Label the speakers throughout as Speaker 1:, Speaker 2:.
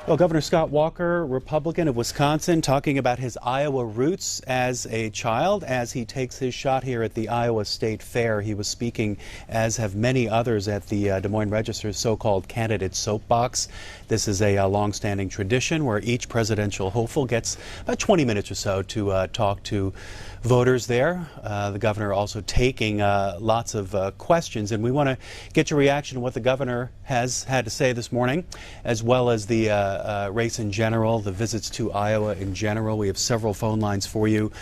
Speaker 1: Well, Governor Scott Walker, Republican of Wisconsin, talking about his Iowa roots as a child as he takes his shot here at the Iowa State Fair. He was speaking, as have many others, at the Des Moines Register's so-called candidate soapbox. This is a long-standing tradition where each presidential hopeful gets about 20 minutes or so to talk to voters there. The governor also taking lots of questions, and we want to get your reaction to what the governor has had to say this morning, as well as the race in general, the visits to Iowa in general. We have several phone lines for you.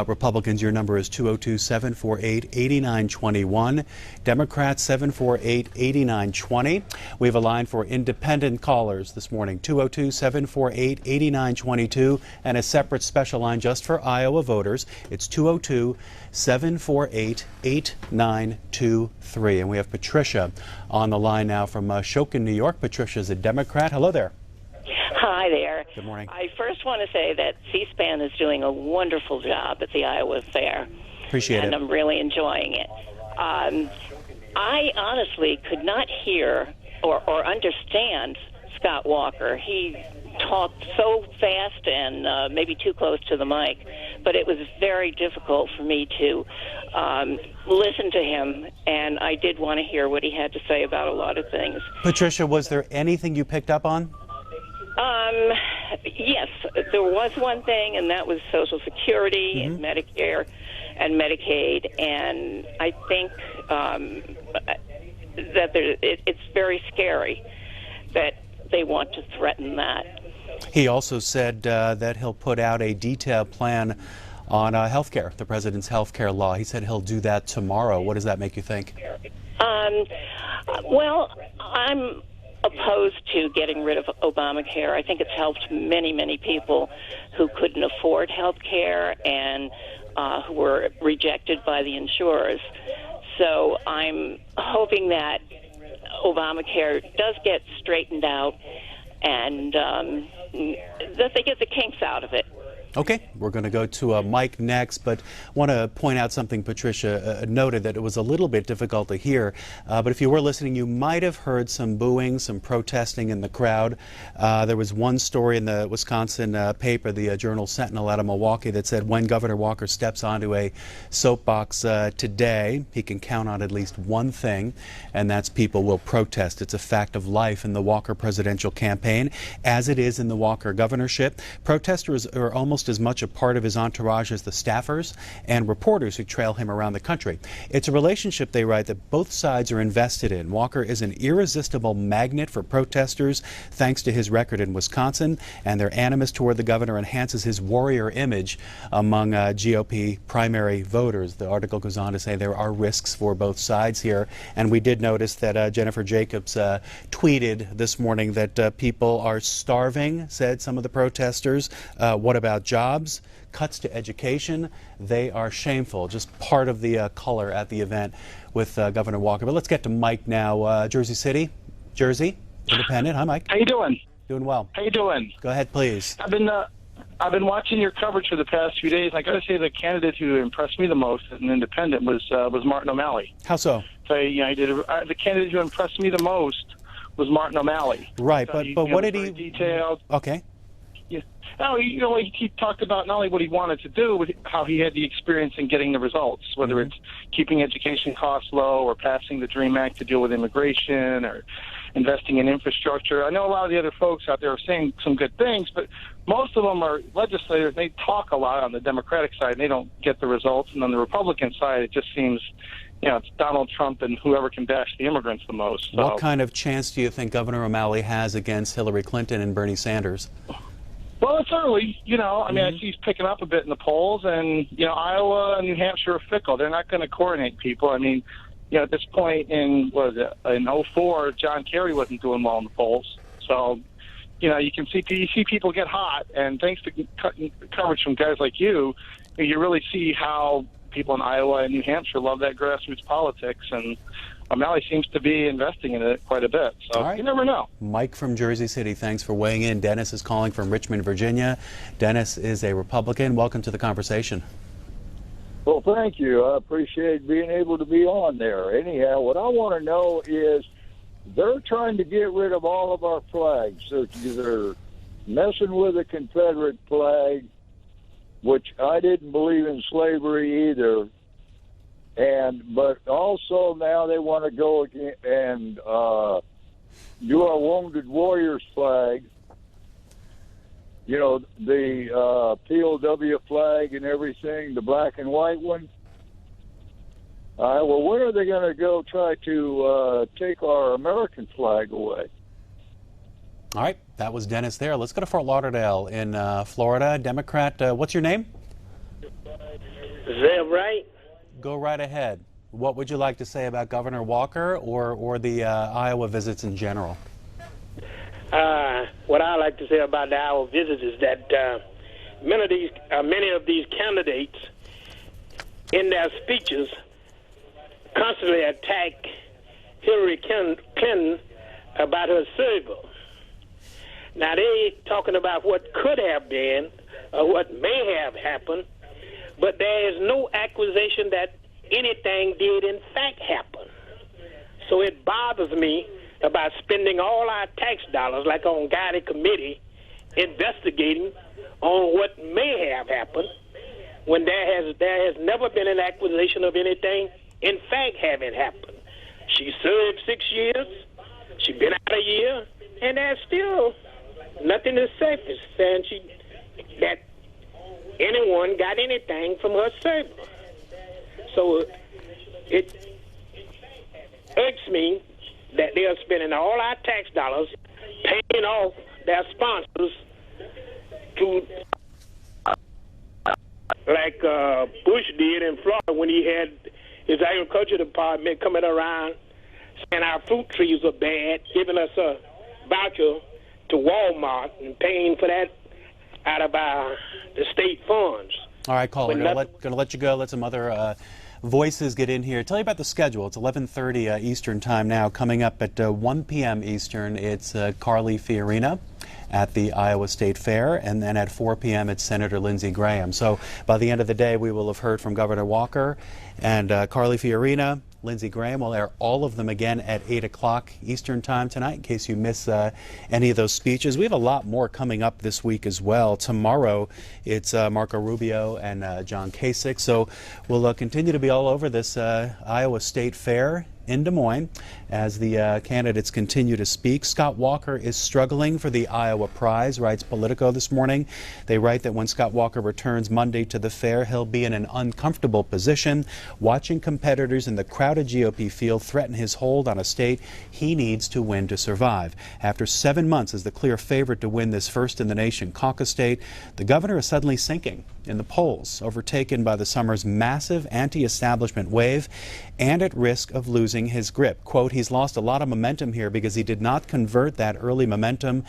Speaker 1: Republicans, your number is 202-748-8921. Democrats, 748-8920. We have a line for independent callers this morning, 202-748-8922, and a separate special line just for Iowa voters. It's 202-748-8923. And we have Patricia on the line now from Shamokin, New York. Patricia's a Democrat. Hello there.
Speaker 2: Hi there.
Speaker 1: Good morning.
Speaker 2: I first want to say that C-SPAN is doing a wonderful job at the Iowa Fair.
Speaker 1: Appreciate it.
Speaker 2: And I'm really enjoying it. I honestly could not hear or understand Scott Walker. He talked so fast and maybe too close to the mic, but it was very difficult for me to listen to him, and I did want to hear what he had to say about a lot of things.
Speaker 1: Patricia, was there anything you picked up on?
Speaker 2: Yes, there was one thing, and that was Social Security and Medicare and Medicaid, and I think that it's very scary that they want to threaten that.
Speaker 1: He also said that he'll put out a detailed plan on health care, the president's health care law. He said he'll do that tomorrow. What does that make you think?
Speaker 2: Well, I'm opposed to getting rid of Obamacare. I think it's helped many, many people who couldn't afford health care and who were rejected by the insurers. So I'm hoping that Obamacare does get straightened out and that they get the kinks out of it.
Speaker 1: Okay, we're going to go to Mike next, but want to point out something Patricia noted, that it was a little bit difficult to hear, but if you were listening, you might have heard some booing, some protesting in the crowd. There was one story in the Wisconsin paper, the Journal Sentinel out of Milwaukee, that said when Governor Walker steps onto a soapbox today, he can count on at least one thing, and that's people will protest. It's a fact of life in the Walker presidential campaign, as it is in the Walker governorship. Protesters are almost as much a part of his entourage as the staffers and reporters who trail him around the country. It's a relationship, they write, that both sides are invested in. Walker is an irresistible magnet for protesters thanks to his record in Wisconsin, and their animus toward the governor enhances his warrior image among GOP primary voters. The article goes on to say there are risks for both sides here, and we did notice that Jennifer Jacobs tweeted this morning that people are starving, said some of the protesters. What about jobs? Cuts to education? They are shameful. Just part of the color at the event with Governor Walker. But let's get to Mike now. Jersey City, Jersey, Independent. Hi, Mike.
Speaker 3: How you doing?
Speaker 1: Doing well.
Speaker 3: How you doing?
Speaker 1: Go ahead, please.
Speaker 3: I've been watching your coverage for the past few days. And I got to say, the candidate who impressed me the most as an independent was Martin O'Malley.
Speaker 1: How so?
Speaker 3: So the candidate who impressed me the most was Martin O'Malley.
Speaker 1: Right, but what did he?
Speaker 3: Detailed.
Speaker 1: Okay.
Speaker 3: Yeah. No, he talked about not only what he wanted to do, but how he had the experience in getting the results, whether it's keeping education costs low or passing the DREAM Act to deal with immigration or investing in infrastructure. I know a lot of the other folks out there are saying some good things, but most of them are legislators. They talk a lot on the Democratic side, and they don't get the results. And on the Republican side, it just seems, it's Donald Trump and whoever can bash the immigrants the most. So.
Speaker 1: What kind of chance do you think Governor O'Malley has against Hillary Clinton and Bernie Sanders?
Speaker 3: Well, it's early, I mean, I see he's picking up a bit in the polls, and, Iowa and New Hampshire are fickle. They're not going to coordinate people. I mean, at this point in 04, John Kerry wasn't doing well in the polls. So, you see people get hot, and thanks to coverage from guys like you really see how people in Iowa and New Hampshire love that grassroots politics, and O'Malley seems to be investing in it quite a bit. So You never know.
Speaker 1: Mike from Jersey City, thanks for weighing in. Dennis is calling from Richmond, Virginia. Dennis is a Republican. Welcome to the conversation.
Speaker 4: Well, thank you. I appreciate being able to be on there. Anyhow, what I want to know is they're trying to get rid of all of our flags. They're messing with the Confederate flag, which I didn't believe in slavery either. But also now they want to go again and do our Wounded Warriors flag. You know, the POW flag and everything, the black and white one. Well, when are they going to go try to take our American flag away?
Speaker 1: All right, that was Dennis there. Let's go to Fort Lauderdale in Florida. Democrat, what's your name?
Speaker 5: Zeb Wright.
Speaker 1: Go right ahead. What would you like to say about Governor Walker or the Iowa visits in general?
Speaker 5: What I like to say about the Iowa visits is that many of these candidates in their speeches constantly attack Hillary Clinton about her server. Now they talking about what could have been or what may have happened, but there is no accusation that anything did in fact happen. So it bothers me about spending all our tax dollars, like on guided committee, investigating on what may have happened, when there has never been an accusation of anything in fact having happened. She served 6 years, she's been out a year, and there's still nothing to surface saying that anyone got anything from her service. So it irks me that they are spending all our tax dollars paying off their sponsors to, like Bush did in Florida when he had his agriculture department coming around saying our fruit trees are bad, giving us a voucher to Walmart and paying for that out of the state funds.
Speaker 1: All right, caller, going to let you go. Let some other voices get in here. Tell you about the schedule. It's 11:30 Eastern time now. Coming up at 1 p.m. Eastern, it's Carly Fiorina at the Iowa State Fair, and then at 4 p.m. it's Senator Lindsey Graham. So by the end of the day, we will have heard from Governor Walker and Carly Fiorina. Lindsey Graham will air all of them again at 8 o'clock Eastern time tonight, in case you miss any of those speeches. We have a lot more coming up this week as well. Tomorrow, it's Marco Rubio and John Kasich. So we'll continue to be all over this Iowa State Fair in Des Moines as the candidates continue to speak. Scott Walker is struggling for the Iowa prize, writes Politico this morning. They write that when Scott Walker returns Monday to the fair, he'll be in an uncomfortable position, watching competitors in the crowded GOP field threaten his hold on a state he needs to win to survive. After 7 months as the clear favorite to win this first-in-the-nation caucus state, the governor is suddenly sinking in the polls, overtaken by the summer's massive anti-establishment wave and at risk of losing his grip. Quote, he's lost a lot of momentum here because he did not convert that early momentum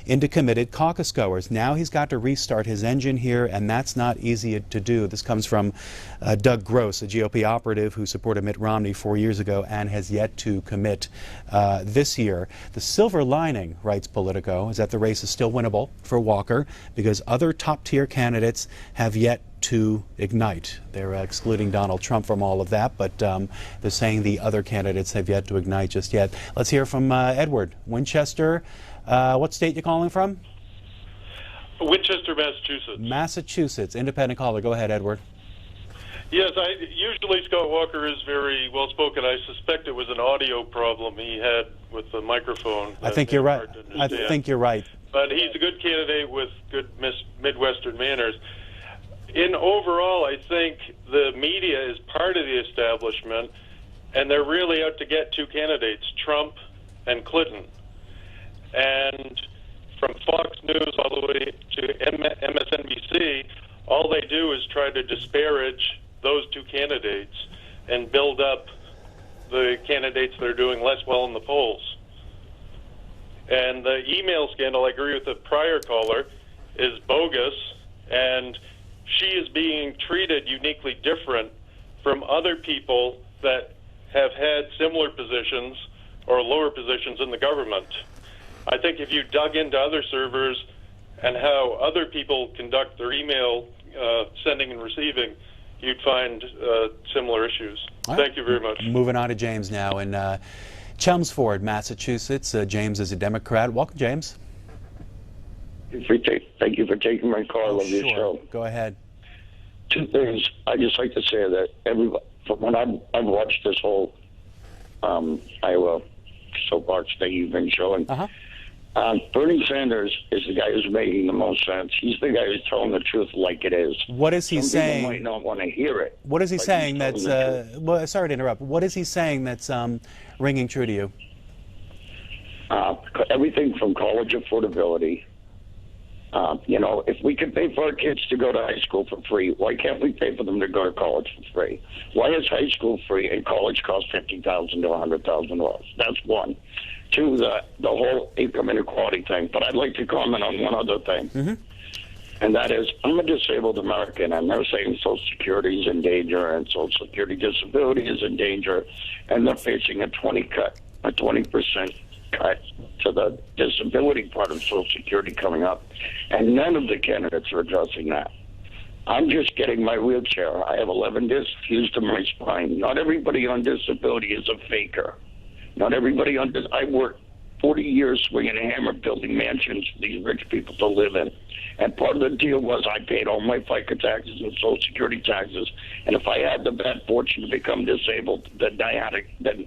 Speaker 1: into committed caucus goers. Now he's got to restart his engine here, and that's not easy to do. This comes from Doug Gross, a GOP operative who supported Mitt Romney 4 years ago and has yet to commit this year. The silver lining, writes Politico, is that the race is still winnable for Walker because other top-tier candidates have yet to ignite. They're excluding Donald Trump from all of that, but they're saying the other candidates have yet to ignite just yet. Let's hear from Edward, Winchester. What state you calling from?
Speaker 6: Winchester, Massachusetts.
Speaker 1: Massachusetts. Independent caller. Go ahead, Edward.
Speaker 6: Yes, usually Scott Walker is very well-spoken. I suspect it was an audio problem he had with the microphone.
Speaker 1: I think you're right. I think you're right.
Speaker 6: But he's a good candidate with good Midwestern manners. In overall, I think the media is part of the establishment, and they're really out to get two candidates, Trump and Clinton. And from Fox News all the way to MSNBC, all they do is try to disparage those two candidates and build up the candidates that are doing less well in the polls. And the email scandal, I agree with the prior caller, is bogus, and she is being treated uniquely different from other people that have had similar positions or lower positions in the government. I think if you dug into other servers and how other people conduct their email sending and receiving, you'd find similar issues. Thank you very much.
Speaker 1: Moving on to James now in Chelmsford, Massachusetts. James is a Democrat. Welcome, James.
Speaker 7: Thank you for taking my call. I love your show.
Speaker 1: Go ahead.
Speaker 7: Two things. I just like to say that from when I've watched this whole Iowa soapbox thing you've been showing, Bernie Sanders is the guy who's making the most sense. He's the guy who's telling the truth like it is.
Speaker 1: What is he
Speaker 7: Some
Speaker 1: saying?
Speaker 7: people might not want to hear it.
Speaker 1: What is he
Speaker 7: but
Speaker 1: saying
Speaker 7: he's
Speaker 1: that's?
Speaker 7: telling the truth.
Speaker 1: Well, sorry to interrupt. What is he saying that's ringing true to you?
Speaker 7: Everything from college affordability. If we can pay for our kids to go to high school for free, why can't we pay for them to go to college for free? Why is high school free and college costs $50,000 to $100,000? That's one. Two, the whole income inequality thing. But I'd like to comment on one other thing, and that is I'm a disabled American, and they're saying Social Security is in danger, and Social Security disability is in danger, and they're facing a 20% cut to the disability part of Social Security coming up, and none of the candidates are addressing that. I'm just getting my wheelchair. I have 11 discs fused to my spine. Not everybody on disability is a faker. Not everybody on this. I worked 40 years swinging a hammer building mansions for these rich people to live in. And part of the deal was I paid all my FICA taxes and Social Security taxes. And if I had the bad fortune to become disabled, then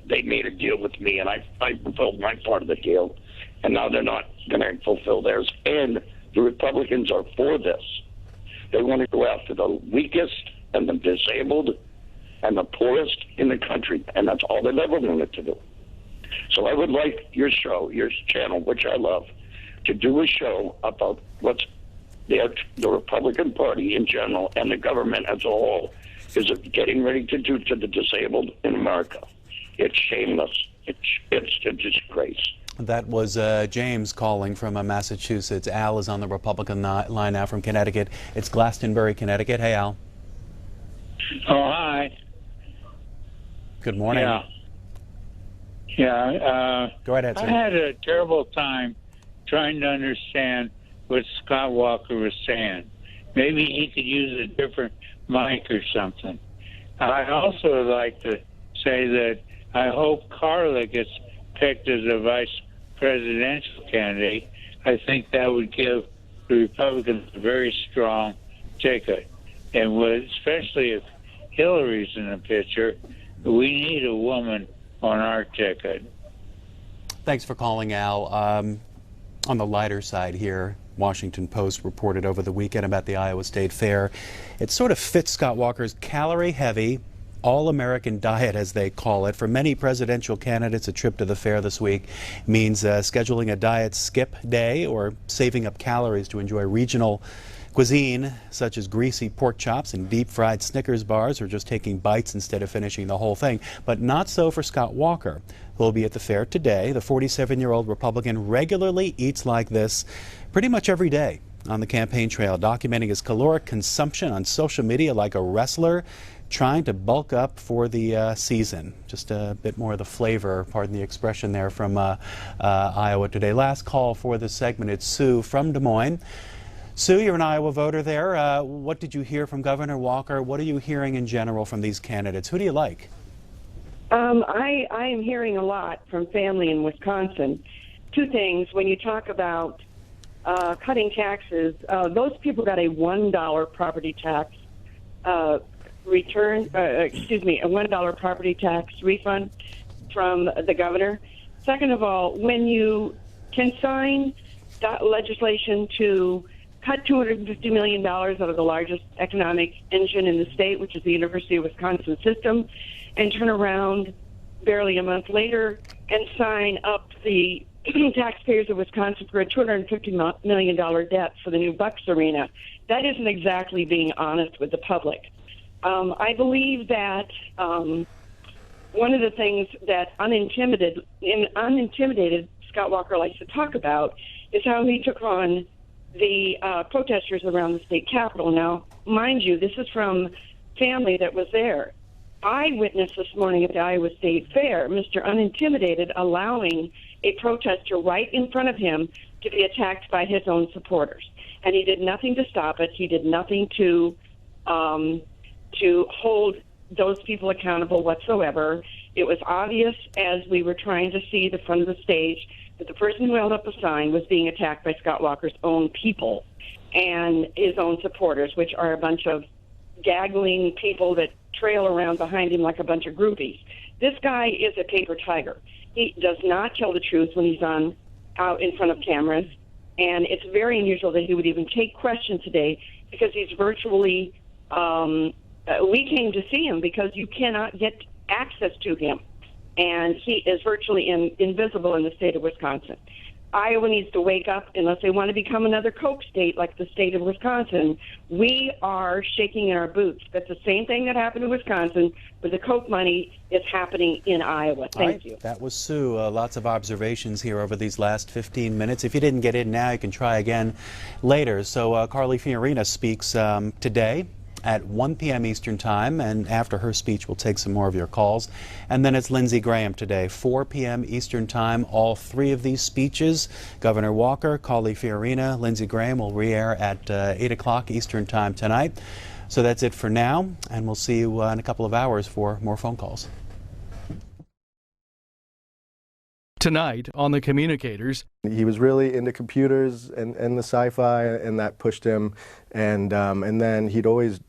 Speaker 7: they made a deal with me, and I fulfilled my part of the deal. And now they're not going to fulfill theirs. And the Republicans are for this. They want to go after the weakest and the disabled and the poorest in the country, and that's all they've ever wanted to do. So I would like your show, your channel, which I love, to do a show about what's the Republican Party in general and the government as a whole is getting ready to do to the disabled in America. It's shameless. It's a disgrace.
Speaker 1: That was James calling from Massachusetts. Al is on the Republican line now from Connecticut. It's Glastonbury, Connecticut. Hey, Al.
Speaker 8: Oh, hi.
Speaker 1: Good morning.
Speaker 8: Yeah.
Speaker 1: Go right ahead, sir.
Speaker 8: I had a terrible time trying to understand what Scott Walker was saying. Maybe he could use a different mic or something. I also would like to say that I hope Carla gets picked as a vice presidential candidate. I think that would give the Republicans a very strong ticket. And especially if Hillary's in the picture, we need a woman on our ticket.
Speaker 1: Thanks for calling, Al. On the lighter side here, Washington Post reported over the weekend about the Iowa State Fair. It sort of fits Scott Walker's calorie-heavy, all-American diet, as they call it. For many presidential candidates, a trip to the fair this week means scheduling a diet skip day or saving up calories to enjoy regional cuisine, such as greasy pork chops and deep-fried Snickers bars, or just taking bites instead of finishing the whole thing. But not so for Scott Walker, who will be at the fair today. The 47-year-old Republican regularly eats like this pretty much every day on the campaign trail, documenting his caloric consumption on social media like a wrestler trying to bulk up for the season. Just a bit more of the flavor, pardon the expression there, from Iowa today. Last call for this segment. It's Sue from Des Moines. Sue, you're an Iowa voter there. What did you hear from Governor Walker? What are you hearing in general from these candidates? Who do you like?
Speaker 9: I am hearing a lot from family in Wisconsin. Two things. When you talk about cutting taxes, those people got a $1 property tax a $1 property tax refund from the governor. Second of all, when you can sign legislation to cut $250 million out of the largest economic engine in the state, which is the University of Wisconsin system, and turn around barely a month later and sign up the taxpayers of Wisconsin for a $250 million debt for the new Bucks Arena. That isn't exactly being honest with the public. I believe that one of the things that unintimidated Scott Walker likes to talk about is how he took on the protesters around the state capitol. Now, mind you, this is from family that was there. I witnessed this morning at the Iowa State Fair, Mr. Unintimidated allowing a protester right in front of him to be attacked by his own supporters. And he did nothing to stop it. He did nothing to hold those people accountable whatsoever. It was obvious as we were trying to see the front of the stage that the person who held up a sign was being attacked by Scott Walker's own people and his own supporters, which are a bunch of gaggling people that trail around behind him like a bunch of groupies. This guy is a paper tiger. He does not tell the truth when he's out in front of cameras, and it's very unusual that he would even take questions today because he's virtually we came to see him because you cannot get access to him, and he is virtually invisible in the state of Wisconsin. Iowa needs to wake up unless they want to become another Coke state like the state of Wisconsin. We are shaking in our boots. That's the same thing that happened in Wisconsin, but the Coke money is happening in Iowa. Thank you.
Speaker 1: That was Sue. Lots of observations here over these last 15 minutes. If you didn't get in now, you can try again later. So Carly Fiorina speaks today at 1 p.m. Eastern Time, and after her speech we'll take some more of your calls. And then it's Lindsey Graham today, 4 p.m. Eastern Time. All three of these speeches, Governor Walker, Carly Fiorina, Lindsey Graham, will re-air at 8 o'clock Eastern Time tonight. So that's it for now, and we'll see you in a couple of hours for more phone calls.
Speaker 10: Tonight on The Communicators.
Speaker 11: He was really into computers and the sci-fi, and that pushed him. And then he'd always